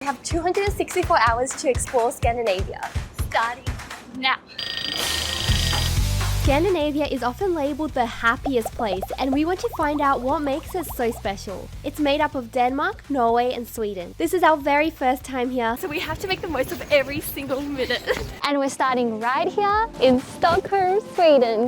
have 264 hours to explore Scandinavia. Starting now. Scandinavia is often labelled the happiest place, and we want to find out what makes it so special. It's made up of Denmark, Norway and Sweden. This is our very first time here, so we have to make the most of every single minute. And we're starting right here in Stockholm, Sweden.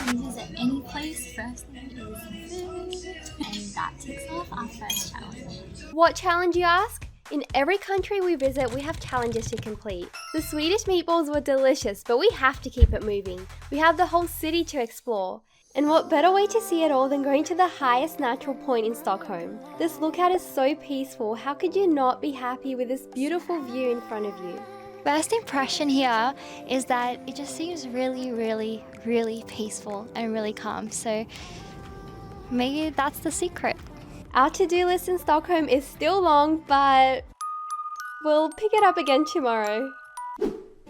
We visit any place, first thing is food, and that ticks off our first challenge. What challenge, you ask? In every country we visit, we have challenges to complete. The Swedish meatballs were delicious, but we have to keep it moving. We have the whole city to explore. And what better way to see it all than going to the highest natural point in Stockholm? This lookout is so peaceful. How could you not be happy with this beautiful view in front of you? First impression here is that it just seems really peaceful and really calm. So maybe that's the secret. Our to-do list in Stockholm is still long, but we'll pick it up again tomorrow.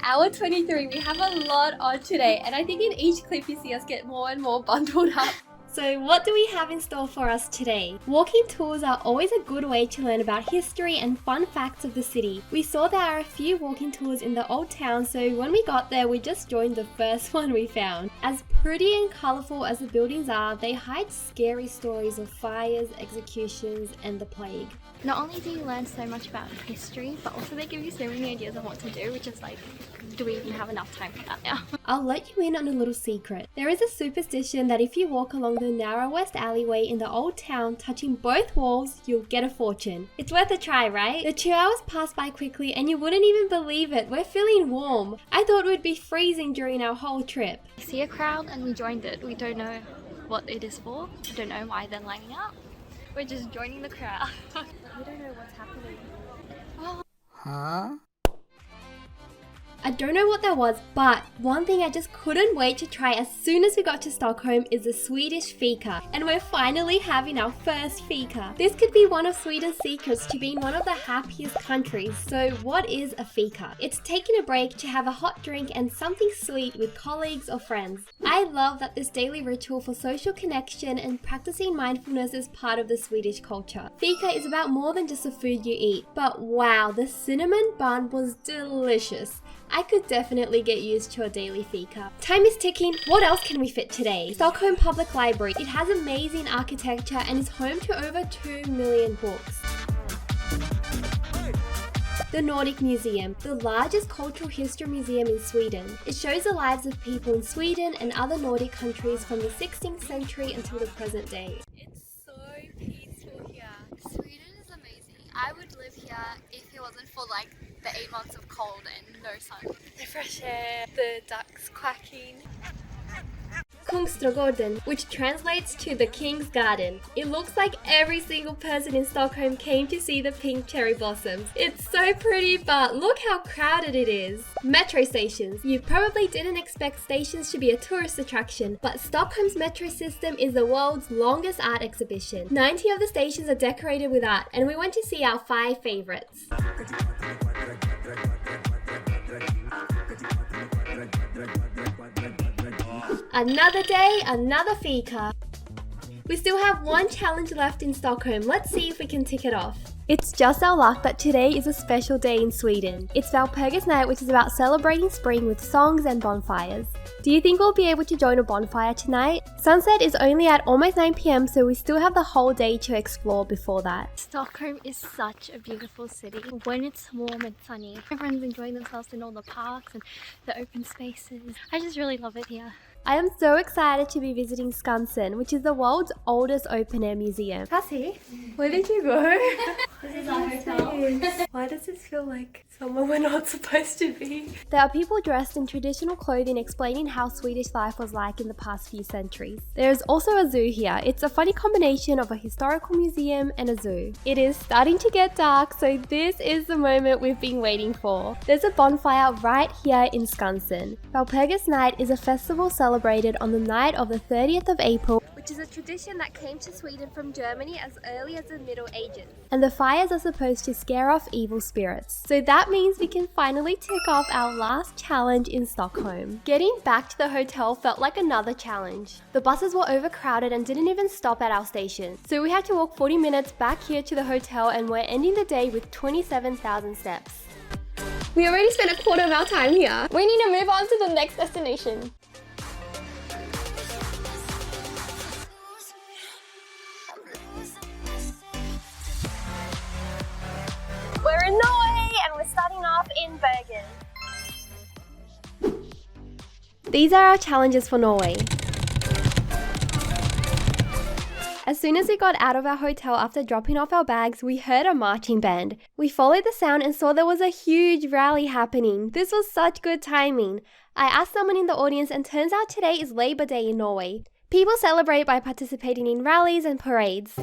Hour 23, we have a lot on today, and I think in each clip you see us get more and more bundled up. So what do we have in store for us today? Walking tours are always a good way to learn about history and fun facts of the city. We saw there are a few walking tours in the old town, so when we got there we just joined the first one we found. As pretty and colourful as the buildings are, they hide scary stories of fires, executions and the plague. Not only do you learn so much about history, but also they give you so many ideas on what to do, which is like, do we even have enough time for that now? I'll let you in on a little secret. There is a superstition that if you walk along the narrowest alleyway in the old town, touching both walls, you'll get a fortune. It's worth a try, right? The 2 hours passed by quickly and you wouldn't even believe it. We're feeling warm. I thought we'd be freezing during our whole trip. We see a crowd and we joined it. We don't know what it is for. I don't know why they're lining up. We're just joining the crowd. We don't know what's happening. Huh? I don't know what that was, but one thing I just couldn't wait to try as soon as we got to Stockholm is the Swedish fika. And we're finally having our first fika. This could be one of Sweden's secrets to being one of the happiest countries. So what is a fika? It's taking a break to have a hot drink and something sweet with colleagues or friends. I love that this daily ritual for social connection and practicing mindfulness is part of the Swedish culture. Fika is about more than just the food you eat, but wow, the cinnamon bun was delicious. I could definitely get used to a daily fika. Time is ticking. What else can we fit today? Stockholm Public Library. It has amazing architecture and is home to over 2 million books. The Nordic Museum, the largest cultural history museum in Sweden. It shows the lives of people in Sweden and other Nordic countries from the 16th century until the present day. It's so peaceful here. Sweden is amazing. I would live here if it wasn't for like the 8 months of cold and no sun. The fresh air, the ducks quacking. Kungsträdgården, which translates to the King's Garden. It looks like every single person in Stockholm came to see the pink cherry blossoms. It's so pretty, but look how crowded it is. Metro stations. You probably didn't expect stations to be a tourist attraction, but Stockholm's metro system is the world's longest art exhibition. 90 of the stations are decorated with art, and we went to see our 5 favorites. Another day, another fika. We still have one challenge left in Stockholm. Let's see if we can tick it off. It's just our luck that today is a special day in Sweden. It's Walpurgis night, which is about celebrating spring with songs and bonfires. Do you think we'll be able to join a bonfire tonight? Sunset is only at almost 9 p.m, so we still have the whole day to explore before that. Stockholm is such a beautiful city. When it's warm and sunny, everyone's enjoying themselves in all the parks and the open spaces. I just really love it here. I am so excited to be visiting Skansen, which is the world's oldest open-air museum. Cassie, where did you go? This is our hotel. Why does this feel like somewhere we're not supposed to be? There are people dressed in traditional clothing explaining how Swedish life was like in the past few centuries. There is also a zoo here. It's a funny combination of a historical museum and a zoo. It is starting to get dark, so this is the moment we've been waiting for. There's a bonfire right here in Skansen. Walpurgis Night is a festival celebrated on the night of the 30th of April, which is a tradition that came to Sweden from Germany as early as the Middle Ages. And the fires are supposed to scare off evil spirits. So that means we can finally tick off our last challenge in Stockholm. Getting back to the hotel felt like another challenge. The buses were overcrowded and didn't even stop at our station. So we had to walk 40 minutes back here to the hotel, and we're ending the day with 27,000 steps. We already spent a quarter of our time here. We need to move on to the next destination. We're in Norway and we're starting off in Bergen. These are our challenges for Norway. As soon as we got out of our hotel after dropping off our bags, we heard a marching band. We followed the sound and saw there was a huge rally happening. This was such good timing. I asked someone in the audience, and turns out today is Labor Day in Norway. People celebrate by participating in rallies and parades.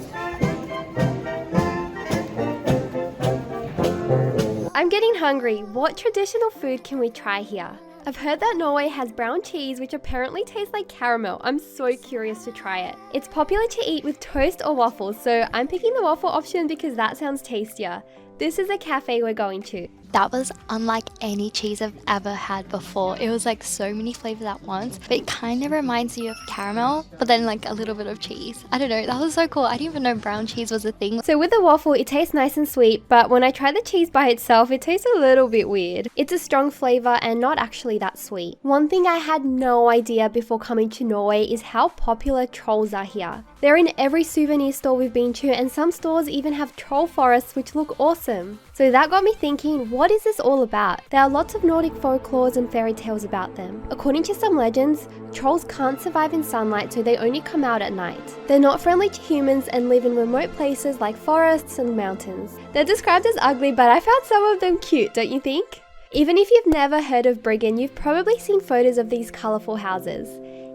I'm getting hungry. What traditional food can we try here? I've heard that Norway has brown cheese, which apparently tastes like caramel. I'm so curious to try it. It's popular to eat with toast or waffles, so I'm picking the waffle option because that sounds tastier. This is a cafe we're going to. That was unlike any cheese I've ever had before. It was like so many flavors at once, but it kind of reminds you of caramel, but then like a little bit of cheese. I don't know, that was so cool. I didn't even know brown cheese was a thing. So with the waffle, it tastes nice and sweet, but when I try the cheese by itself, it tastes a little bit weird. It's a strong flavor and not actually that sweet. One thing I had no idea before coming to Norway is how popular trolls are here. They're in every souvenir store we've been to, and some stores even have troll forests which look awesome. So that got me thinking, what is this all about? There are lots of Nordic folklores and fairy tales about them. According to some legends, trolls can't survive in sunlight, so they only come out at night. They're not friendly to humans and live in remote places like forests and mountains. They're described as ugly, but I found some of them cute, don't you think? Even if you've never heard of Bergen, you've probably seen photos of these colourful houses.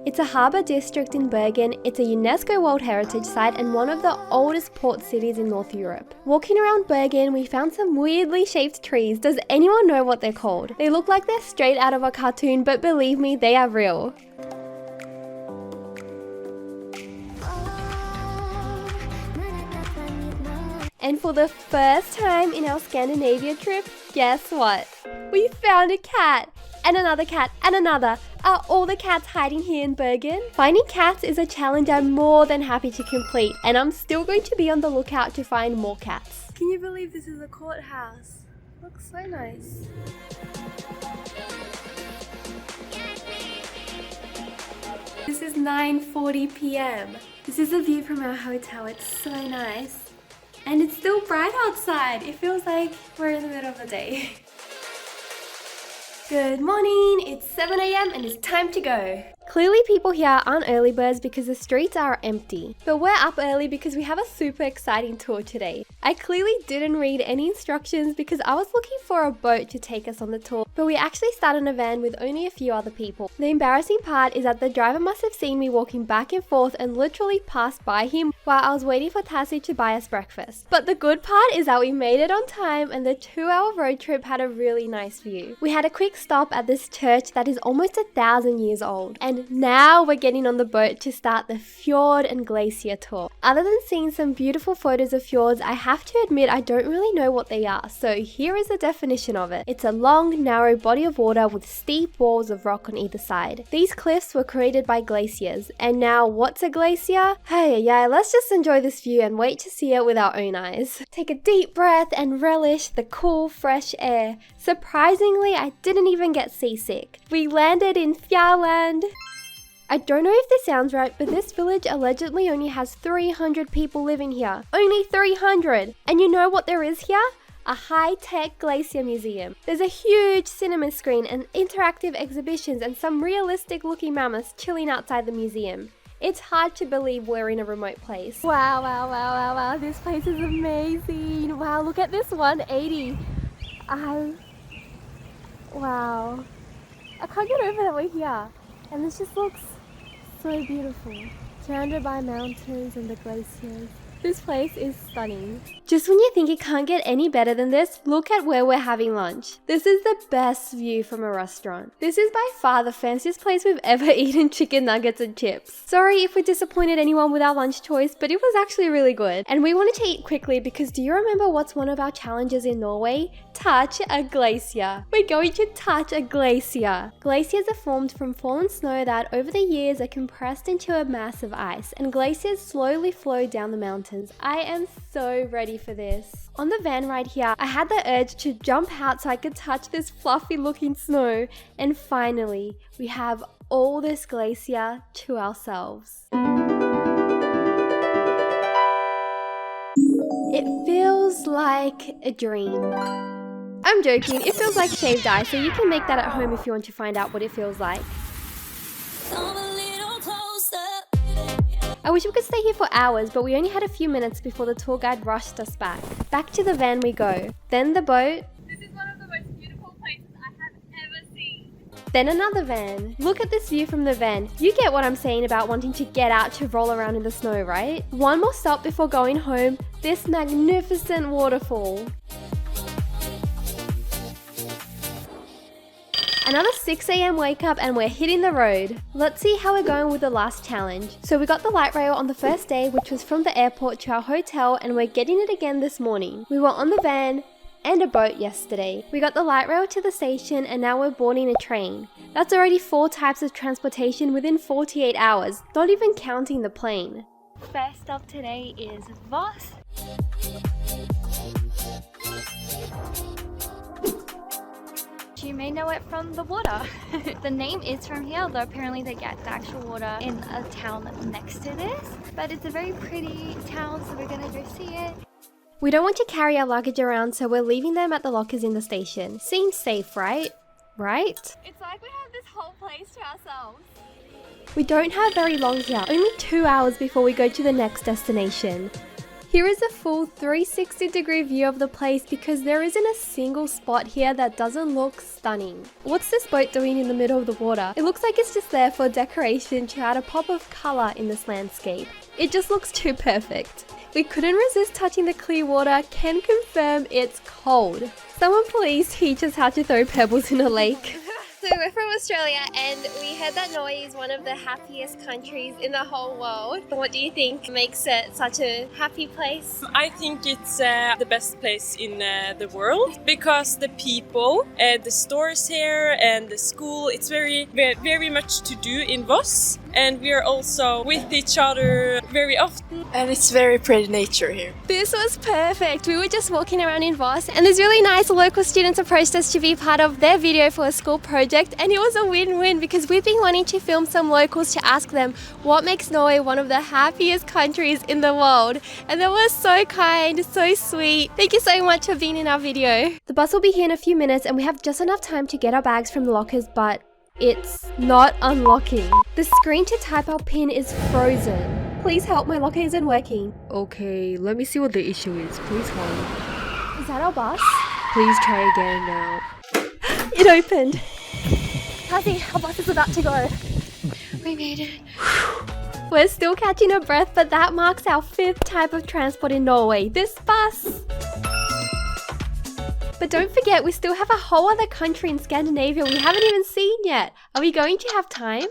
It's a harbour district in Bergen. It's a UNESCO World Heritage Site and one of the oldest port cities in North Europe. Walking around Bergen, we found some weirdly shaped trees. Does anyone know what they're called? They look like they're straight out of a cartoon, but believe me, they are real. And for the first time in our Scandinavia trip, guess what? We found a cat! And another cat, and another. Are all the cats hiding here in Bergen? Finding cats is a challenge I'm more than happy to complete, and I'm still going to be on the lookout to find more cats. Can you believe this is a courthouse? Looks so nice. This is 9:40 p.m. This is the view from our hotel. It's so nice. And it's still bright outside. It feels like we're in the middle of the day. Good morning, it's 7 a.m. and it's time to go. Clearly people here aren't early birds because the streets are empty. But we're up early because we have a super exciting tour today. I clearly didn't read any instructions because I was looking for a boat to take us on the tour, but we actually sat in a van with only a few other people. The embarrassing part is that the driver must have seen me walking back and forth and literally passed by him while I was waiting for Tassie to buy us breakfast. But the good part is that we made it on time and the 2-hour road trip had a really nice view. We had a quick stop at this church that is almost 1,000 years old, and now we're getting on the boat to start the Fjord and glacier tour. Other than seeing some beautiful photos of fjords, I have to admit I don't really know what they are, so here is the definition of it. It's a long, narrow body of water with steep walls of rock on either side. These cliffs were created by glaciers, and now what's a glacier? Hey, yeah, let's just enjoy this view and wait to see it with our own eyes. Take a deep breath and relish the cool, fresh air. Surprisingly, I didn't even get seasick. We landed in Fjord. I don't know if this sounds right, but this village allegedly only has 300 people living here. Only 300! And you know what there is here? A high-tech glacier museum. There's a huge cinema screen and interactive exhibitions and some realistic-looking mammoths chilling outside the museum. It's hard to believe we're in a remote place. Wow, wow, wow, wow, wow. This place is amazing. Wow, look at this 180. Wow. I can't get over that we're here. And this just looks so beautiful. Surrounded by mountains and the glaciers. This place is stunning. Just when you think it can't get any better than this, look at where we're having lunch. This is the best view from a restaurant. This is by far the fanciest place we've ever eaten chicken nuggets and chips. Sorry if we disappointed anyone with our lunch choice, but it was actually really good. And we wanted to eat quickly because do you remember what's one of our challenges in Norway? Touch a glacier. We're going to touch a glacier. Glaciers are formed from fallen snow that over the years are compressed into a mass of ice, and glaciers slowly flow down the mountains. I am so ready for this. On the van ride here, I had the urge to jump out so I could touch this fluffy looking snow, and finally, we have all this glacier to ourselves. It feels like a dream. I'm joking, it feels like shaved ice, so you can make that at home if you want to find out what it feels like. I wish we could stay here for hours, but we only had a few minutes before the tour guide rushed us back. Back to the van we go, then the boat. This is one of the most beautiful places I have ever seen. Then another van. Look at this view from the van. You get what I'm saying about wanting to get out to roll around in the snow, right? One more stop before going home, this magnificent waterfall. Another 6 a.m. wake up and we're hitting the road. Let's see how we're going with the last challenge. So we got the light rail on the first day, which was from the airport to our hotel, and we're getting it again this morning. We were on the van and a boat yesterday. We got the light rail to the station and now we're boarding a train. That's already 4 types of transportation within 48 hours, not even counting the plane. First stop today is Voss. You may know it from the water. The name is from here, though apparently they get the actual water in a town next to this. But it's a very pretty town, so we're gonna go see it. We don't want to carry our luggage around, so we're leaving them at the lockers in the station. Seems safe, right? Right? It's like we have this whole place to ourselves. We don't have very long here, only 2 hours before we go to the next destination. Here is a full 360-degree view of the place because there isn't a single spot here that doesn't look stunning. What's this boat doing in the middle of the water? It looks like it's just there for decoration to add a pop of colour in this landscape. It just looks too perfect. We couldn't resist touching the clear water, can confirm it's cold. Someone please teach us how to throw pebbles in a lake. So we're from Australia and we heard that Norway is one of the happiest countries in the whole world. What do you think makes it such a happy place? I think it's the best place in the world because the people, the stores here and the school, it's very much to do in Voss, and we are also with each other very often. And it's very pretty nature here. This was perfect. We were just walking around in Voss and these really nice local students approached us to be part of their video for a school project, and it was a win-win because we've been wanting to film some locals to ask them what makes Norway one of the happiest countries in the world, and they were so kind, so sweet. Thank you so much for being in our video. The bus will be here in a few minutes and we have just enough time to get our bags from the lockers, but it's not unlocking. The screen to type our PIN is frozen. Please help, my locker isn't working. Okay, let me see what the issue is. Please hold. Is that our bus? Please try again now. It opened. Taci, our bus is about to go. We made it. We're still catching our breath, but that marks our 5th type of transport in Norway, this bus. But don't forget, we still have a whole other country in Scandinavia we haven't even seen yet. Are we going to have time?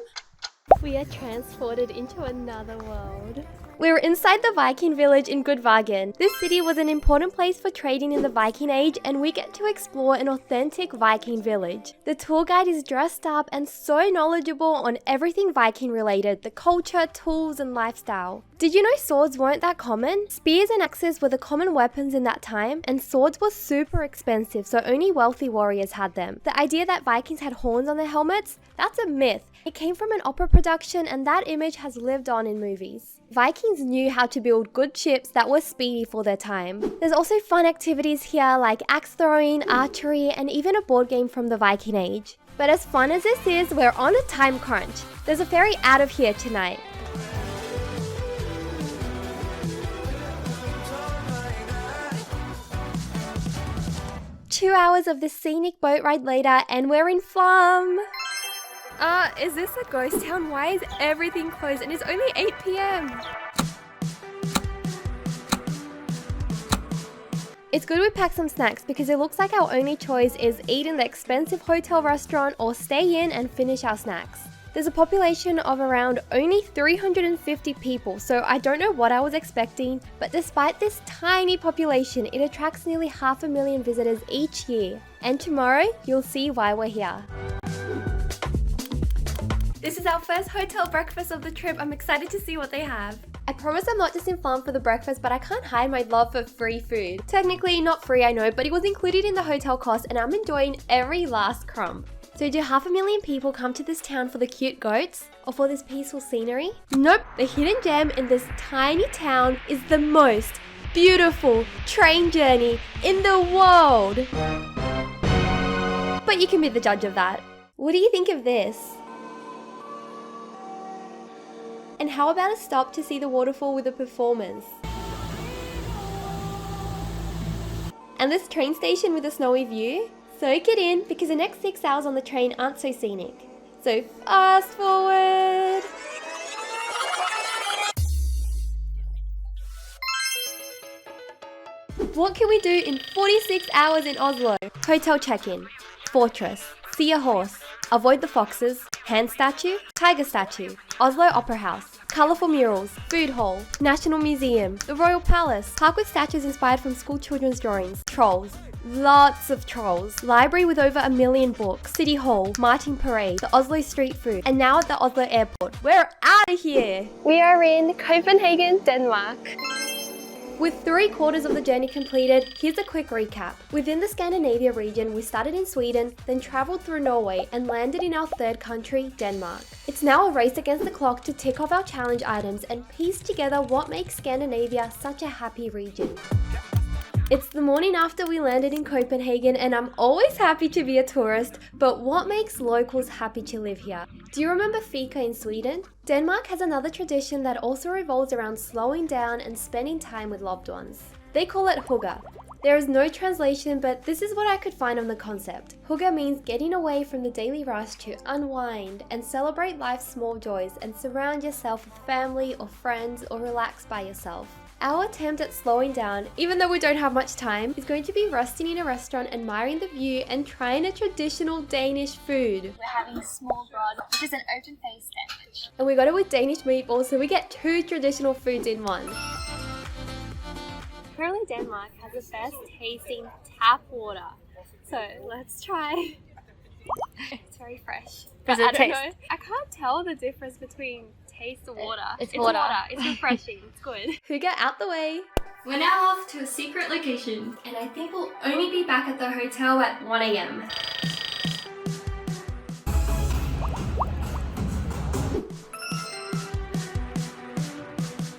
We are transported into another world. We're inside the Viking village in Gudvangen. This city was an important place for trading in the Viking Age, and we get to explore an authentic Viking village. The tour guide is dressed up and so knowledgeable on everything Viking related, the culture, tools and lifestyle. Did you know swords weren't that common? Spears and axes were the common weapons in that time, and swords were super expensive, so only wealthy warriors had them. The idea that Vikings had horns on their helmets? That's a myth. It came from an opera production, and that image has lived on in movies. Vikings knew how to build good ships that were speedy for their time. There's also fun activities here like axe throwing, archery, and even a board game from the Viking Age. But as fun as this is, we're on a time crunch. There's a ferry out of here tonight. Two hours of this scenic boat ride later, and we're in Flum. Is this a ghost town? Why is everything closed? And it's only 8 p.m. It's good we pack some snacks because it looks like our only choice is eat in the expensive hotel restaurant or stay in and finish our snacks. There's a population of around only 350 people, so I don't know what I was expecting, but despite this tiny population, it attracts nearly 500,000 visitors each year. And tomorrow, you'll see why we're here. This is our first hotel breakfast of the trip. I'm excited to see what they have. I promise I'm not just in farm for the breakfast, but I can't hide my love for free food. Technically not free, I know, but it was included in the hotel cost and I'm enjoying every last crumb. So do 500,000 people come to this town for the cute goats? Or for this peaceful scenery? Nope, the hidden gem in this tiny town is the most beautiful train journey in the world. But you can be the judge of that. What do you think of this? And how about a stop to see the waterfall with a performance? And this train station with a snowy view? Soak it in because the next 6 hours on the train aren't so scenic. So fast forward. What can we do in 46 hours in Oslo? Hotel check-in, fortress, see a horse, avoid the foxes, hand statue, tiger statue, Oslo Opera House, colourful murals, food hall, National Museum, the Royal Palace, park with statues inspired from school children's drawings, trolls, lots of trolls, library with over 1 million books, city hall, marching parade, the Oslo street food, and now at the Oslo airport. We're out of here! We are in Copenhagen, Denmark. With 3/4 of the journey completed, here's a quick recap. Within the Scandinavia region, we started in Sweden, then travelled through Norway and landed in our third country, Denmark. It's now a race against the clock to tick off our challenge items and piece together what makes Scandinavia such a happy region. It's the morning after we landed in Copenhagen and I'm always happy to be a tourist, but what makes locals happy to live here? Do you remember fika in Sweden? Denmark has another tradition that also revolves around slowing down and spending time with loved ones. They call it hygge. There is no translation, but this is what I could find on the concept. Hygge means getting away from the daily rush to unwind and celebrate life's small joys and surround yourself with family or friends or relax by yourself. Our attempt at slowing down, even though we don't have much time, is going to be resting in a restaurant, admiring the view and trying a traditional Danish food. We're having small bread, which is an open-faced sandwich. And we got it with Danish meatballs, so we get 2 traditional foods in one. Apparently Denmark has the best tasting tap water. So let's try. It's very fresh. Does But it I don't taste? know. I can't tell the difference between taste of water. It's water. It's refreshing. It's good. Hygge out the way. We're now off to a secret location, and I think we'll only be back at the hotel at 1 AM.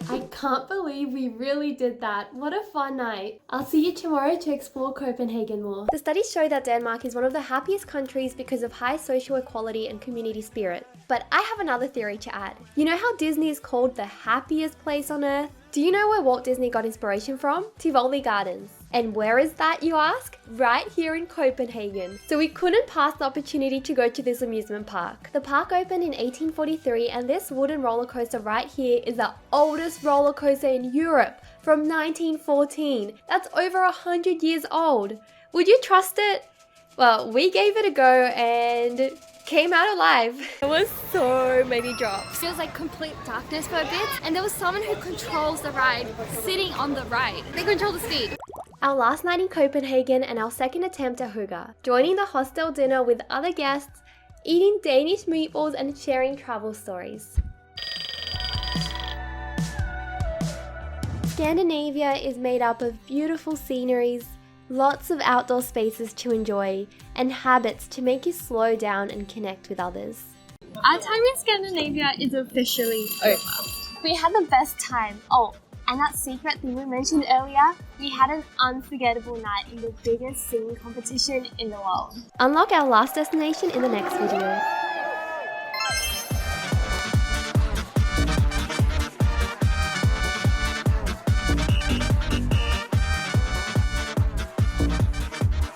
I can't believe we really did that. What a fun night. I'll see you tomorrow to explore Copenhagen more. The studies show that Denmark is one of the happiest countries because of high social equality and community spirit. But I have another theory to add. You know how Disney is called the happiest place on earth? Do you know where Walt Disney got inspiration from? Tivoli Gardens. And where is that, you ask? Right here in Copenhagen. So we couldn't pass the opportunity to go to this amusement park. The park opened in 1843 and this wooden roller coaster right here is the oldest roller coaster in Europe from 1914. That's over 100 years old. Would you trust it? Well, we gave it a go and came out alive. There was so many drops. Feels like complete darkness for a bit, and there was someone who controls the ride sitting on the ride. They control the speed. Our last night in Copenhagen and our second attempt at hygge, joining the hostel dinner with other guests, eating Danish meatballs and sharing travel stories. Scandinavia is made up of beautiful sceneries, lots of outdoor spaces to enjoy, and habits to make you slow down and connect with others. Our time in Scandinavia is officially over. We had the best time. Oh, and that secret thing we mentioned earlier, we had an unforgettable night in the biggest singing competition in the world. Unlock our last destination in the next video.